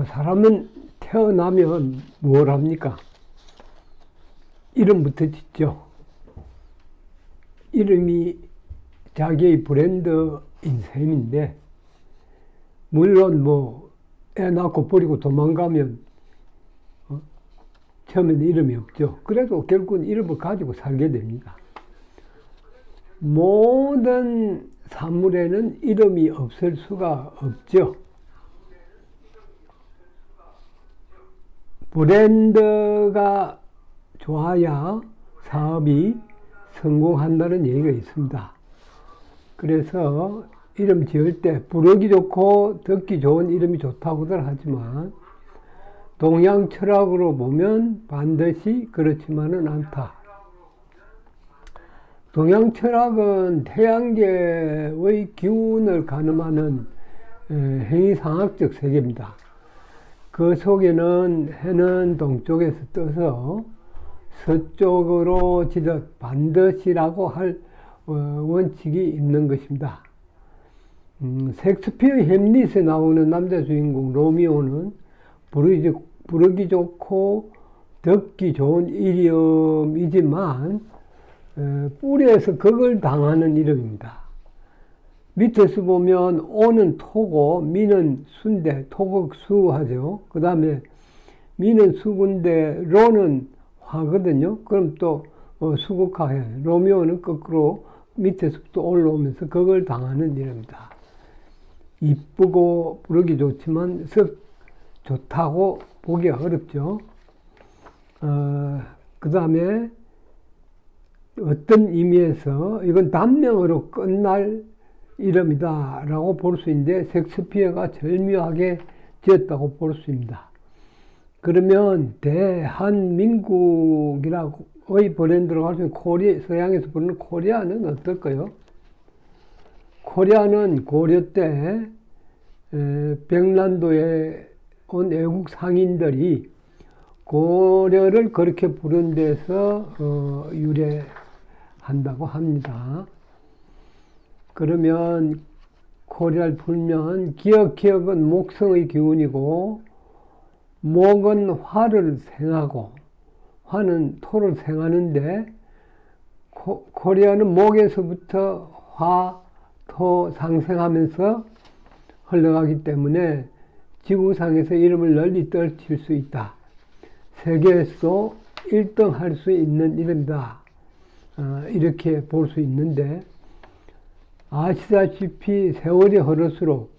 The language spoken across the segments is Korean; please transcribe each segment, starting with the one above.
사람은 태어나면 뭘 합니까? 이름부터 짓죠. 이름이 자기의 브랜드인 셈인데, 물론 애 낳고 버리고 도망가면 처음에는 이름이 없죠. 그래도 결국은 이름을 가지고 살게 됩니다. 모든 사물에는 이름이 없을 수가 없죠. 브랜드가 좋아야 사업이 성공한다는 얘기가 있습니다. 그래서 이름 지을 때 부르기 좋고 듣기 좋은 이름이 좋다고들 하지만 동양 철학으로 보면 반드시 그렇지만은 않다. 동양 철학은 태양계의 기운을 가늠하는 행위상학적 세계입니다. 그 속에는 해는 동쪽에서 떠서 서쪽으로 지듯 반드시라고 할 원칙이 있는 것입니다. 셰익스피어 햄릿에 나오는 남자 주인공 로미오는 부르기 좋고 듣기 좋은 이름이지만 뿌리에서 극을 당하는 이름입니다. 밑에서 보면 오는 토고 미는 순대, 토극수 하죠. 그 다음에 미는 수군데 로는 화거든요. 그럼 또 수국화해. 로미오는 거꾸로 밑에서부터 올라오면서 극을 당하는 이름입니다. 이쁘고 부르기 좋지만 썩 좋다고 보기가 어렵죠. 그 다음에 어떤 의미에서 이건 단명으로 끝날 이름이다 라고 볼 수 있는데 셰익스피어가 절묘하게 지었다고 볼 수 있습니다. 그러면 대한민국이라고의 브랜드로 할 수 있는 서양에서 부르는 코리아는 어떨까요? 코리아는 고려 때 백란도에 온 외국 상인들이 고려를 그렇게 부른 데서 유래한다고 합니다. 그러면 코리아를 풀면 기억은 목성의 기운이고 목은 화를 생하고 화는 토를 생하는데 코리아는 목에서부터 화, 토 상생하면서 흘러가기 때문에 지구상에서 이름을 널리 떨칠 수 있다. 세계에서도 1등 할 수 있는 이름이다. 이렇게 볼 수 있는데 아시다시피 세월이 흐를수록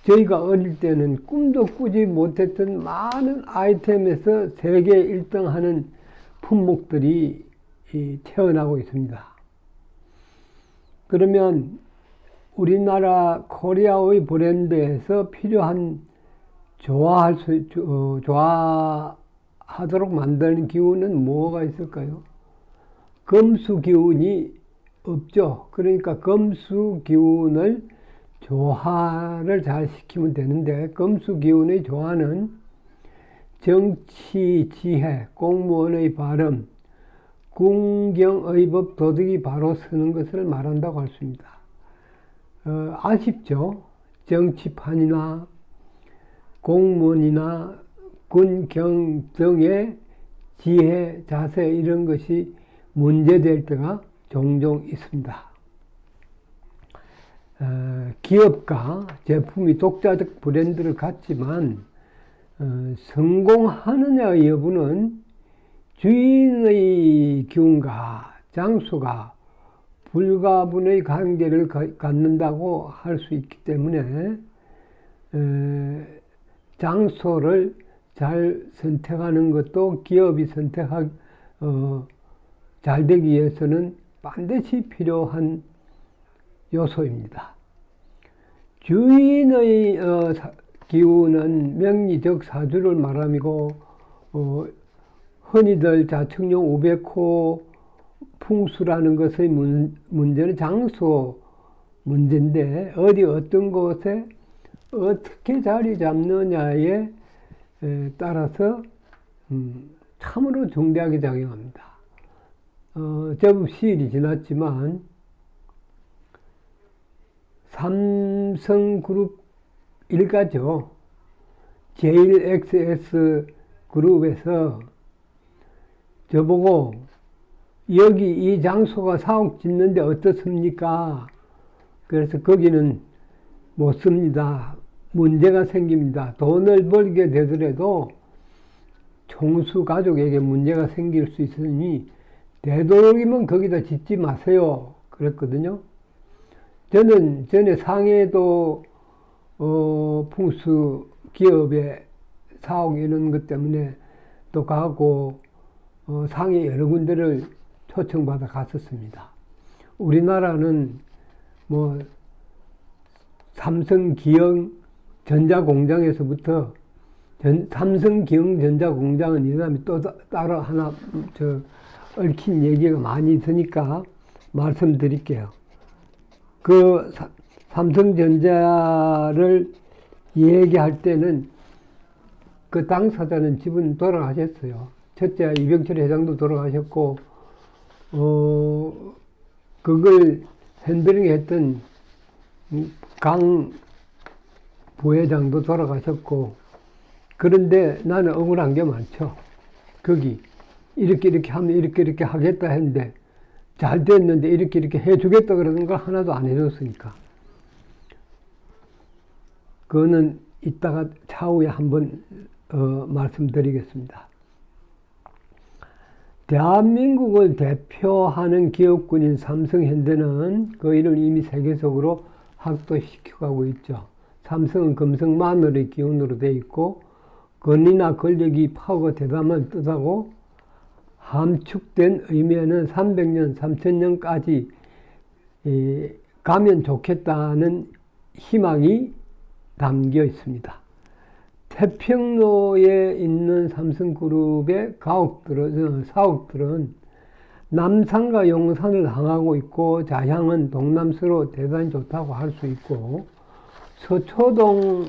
저희가 어릴 때는 꿈도 꾸지 못했던 많은 아이템에서 세계 1등 하는 품목들이 태어나고 있습니다. 그러면 우리나라 코리아의 브랜드에서 필요한 좋아하도록 만드는 기운은 뭐가 있을까요? 금수 기운이 없죠. 그러니까 금수 기운을 조화를 잘 시키면 되는데 금수 기운의 조화는 정치, 지혜, 공무원의 발음, 궁경의법, 도덕이 바로 서는 것을 말한다고 할 수 있습니다. 아쉽죠? 정치판이나 공무원이나 군경 등의 지혜, 자세 이런 것이 문제될 때가 종종 있습니다. 기업과 제품이 독자적 브랜드를 갖지만 성공하느냐의 여부는 주인의 기운과 장소가 불가분의 관계를 갖는다고 할 수 있기 때문에 장소를 잘 선택하는 것도 기업이 잘 되기 위해서는 반드시 필요한 요소입니다. 주인의 기운은 명리적 사주를 말함이고 흔히들 자청용 우백호 풍수라는 것의 문제는 장소 문제인데 어떤 곳에 어떻게 자리 잡느냐에 따라서 참으로 중대하게 작용합니다. 제법 시일이 지났지만 삼성그룹 일가죠. 제일 XS 그룹에서 저보고 여기 이 장소가 사옥 짓는데 어떻습니까? 그래서 거기는 못 씁니다. 문제가 생깁니다. 돈을 벌게 되더라도 총수 가족에게 문제가 생길 수 있으니 되도록이면 거기다 짓지 마세요. 그랬거든요. 저는 전에 상해도 풍수 기업의 사옥 이런 것 때문에 또 가고 상해 여러 군데를 초청받아 갔었습니다. 우리나라는 뭐 삼성 기영 전자공장에서부터 삼성 기영 전자공장은 이 다음에 또 따로 하나 얽힌 얘기가 많이 있으니까 말씀드릴게요. 그 삼성전자를 얘기할 때는 그 당사자는 집은 돌아가셨어요. 첫째 이병철 회장도 돌아가셨고 그걸 핸들링 했던 강 부회장도 돌아가셨고, 그런데 나는 억울한 게 많죠. 거기 이렇게 하면 이렇게 하겠다 했는데 잘 됐는데 이렇게 해주겠다 그러는 걸 하나도 안 해줬으니까. 그거는 이따가 차후에 한번 말씀드리겠습니다. 대한민국을 대표하는 기업군인 삼성현대는 그 일을 이미 세계적으로 확대시켜가고 있죠. 삼성은 금성 마늘의 기운으로 되어 있고 권위나 권력이 파워가 대담한 뜻하고 함축된 의미에는 300년, 3000년까지 가면 좋겠다는 희망이 담겨 있습니다. 태평로에 있는 삼성그룹의 사옥들은 남산과 용산을 향하고 있고 자향은 동남서로 대단히 좋다고 할 수 있고, 서초동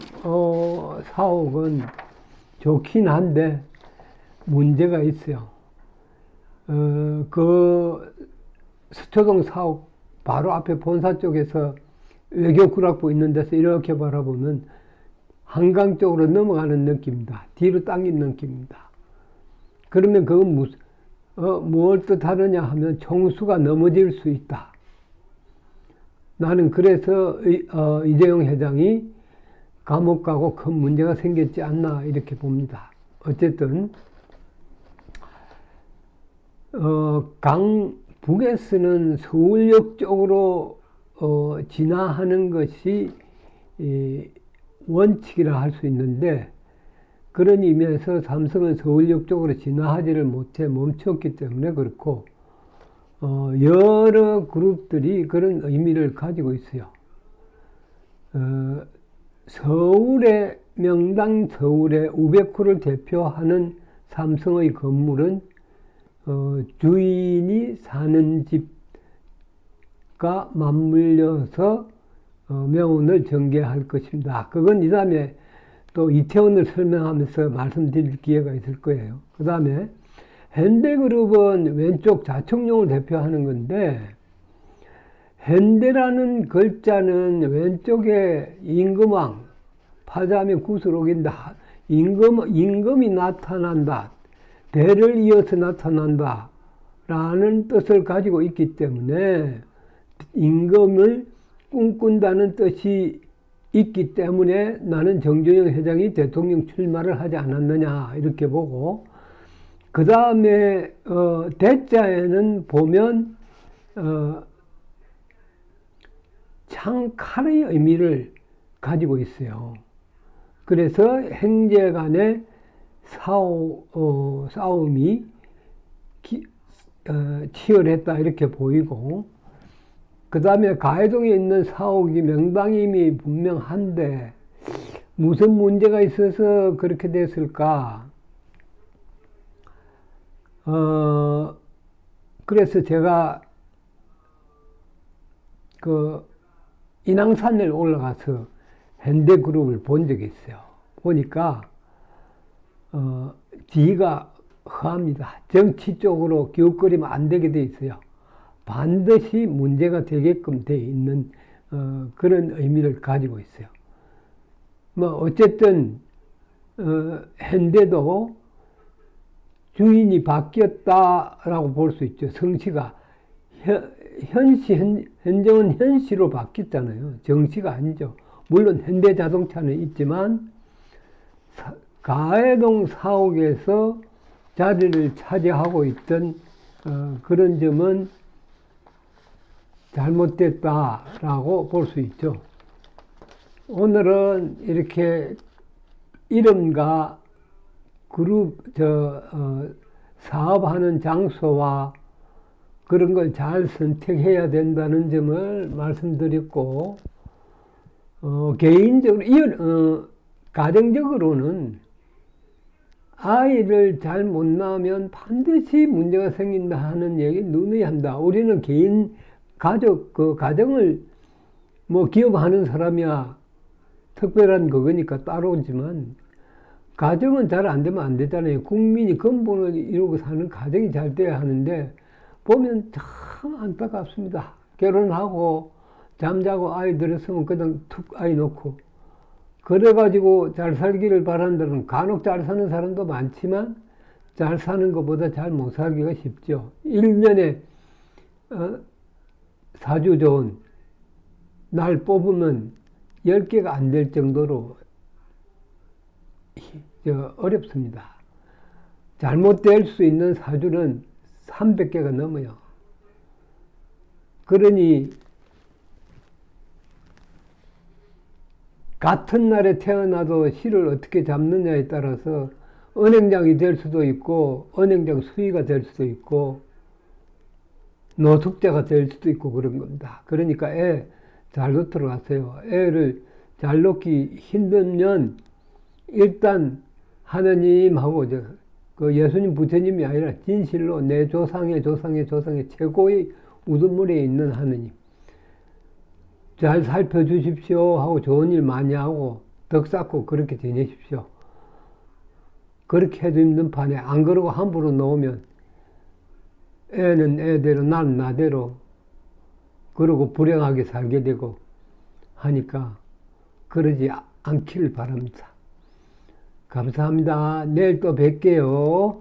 사옥은 좋긴 한데 문제가 있어요. 그 서초동 사옥 바로 앞에 본사 쪽에서 외교구락부 있는 데서 이렇게 바라보면 한강 쪽으로 넘어가는 느낌입니다. 뒤로 당긴 느낌입니다. 그러면 그건 뭘 뜻하느냐 하면 총수가 넘어질 수 있다. 나는 그래서 이재용 회장이 감옥 가고 큰 문제가 생겼지 않나 이렇게 봅니다. 어쨌든 강북에서는 서울역 쪽으로 진화하는 것이 원칙이라 할 수 있는데, 그런 의미에서 삼성은 서울역 쪽으로 진화하지를 못해 멈췄기 때문에 그렇고, 여러 그룹들이 그런 의미를 가지고 있어요. 명당 서울의 우베코를 대표하는 삼성의 건물은 주인이 사는 집과 맞물려서 명운을 전개할 것입니다. 그건 이 다음에 또 이태원을 설명하면서 말씀드릴 기회가 있을 거예요. 그 다음에 현대그룹은 왼쪽 자청룡을 대표하는 건데, 현대라는 글자는 왼쪽에 임금왕, 파자하면 굿을 오긴다. 임금이 나타난다. 대를 이어서 나타난다. 라는 뜻을 가지고 있기 때문에 임금을 꿈꾼다는 뜻이 있기 때문에 나는 정준영 회장이 대통령 출마를 하지 않았느냐 이렇게 보고, 그 다음에 대자에는 보면 창칼의 의미를 가지고 있어요. 그래서 형제 간의 싸움이 치열했다 이렇게 보이고, 그 다음에 가해동에 있는 사옥이 명당임이 분명한데 무슨 문제가 있어서 그렇게 됐을까? 그래서 제가 그 인왕산을 올라가서 현대그룹을 본 적이 있어요. 보니까 뒤가 허합니다. 정치 쪽으로 기웃거리면 안 되게 돼 있어요. 반드시 문제가 되게끔 돼 있는 그런 의미를 가지고 있어요. 뭐 어쨌든 현대도 주인이 바뀌었다라고 볼 수 있죠. 성씨가 현정은 현씨로 바뀌었잖아요. 정씨가 아니죠. 물론 현대자동차는 있지만 가해동 사옥에서 자리를 차지하고 있던 그런 점은 잘못됐다라고 볼 수 있죠. 오늘은 이렇게 이름과 그룹 사업하는 장소와 그런 걸 잘 선택해야 된다는 점을 말씀드렸고, 개인적으로 가정적으로는 아이를 잘 못 낳으면 반드시 문제가 생긴다 하는 얘기 누누이 한다. 우리는 개인 가족 가정을 뭐 기업하는 사람이야 특별한 그거니까 따로지만 가정은 잘 안 되면 안 되잖아요. 국민이 근본을 이루고 사는 가정이 잘 돼야 하는데 보면 참 안타깝습니다. 결혼하고 잠자고 아이 들었으면 그냥 툭 아이 놓고 그래가지고 잘 살기를 바란다는 간혹 잘 사는 사람도 많지만 잘 사는 것보다 잘 못 살기가 쉽죠. 1년에 사주 좋은 날 뽑으면 10개가 안 될 정도로 어렵습니다. 잘못될 수 있는 사주는 300개가 넘어요. 그러니 같은 날에 태어나도 실을 어떻게 잡느냐에 따라서 은행장이 될 수도 있고 은행장 수위가 될 수도 있고 노숙자가 될 수도 있고 그런 겁니다. 그러니까 애 잘 놓도록 하세요. 애를 잘 놓기 힘들면 일단 하느님하고 그 예수님 부처님이 아니라 진실로 내 조상의 최고의 우두머리에 있는 하느님 잘 살펴주십시오 하고 좋은 일 많이 하고 덕 쌓고 그렇게 지내십시오. 그렇게 해도 힘든 판에 안 그러고 함부로 놓으면 애는 애대로 난 나대로 그러고 불행하게 살게 되고 하니까 그러지 않기를 바랍니다. 감사합니다. 내일 또 뵐게요.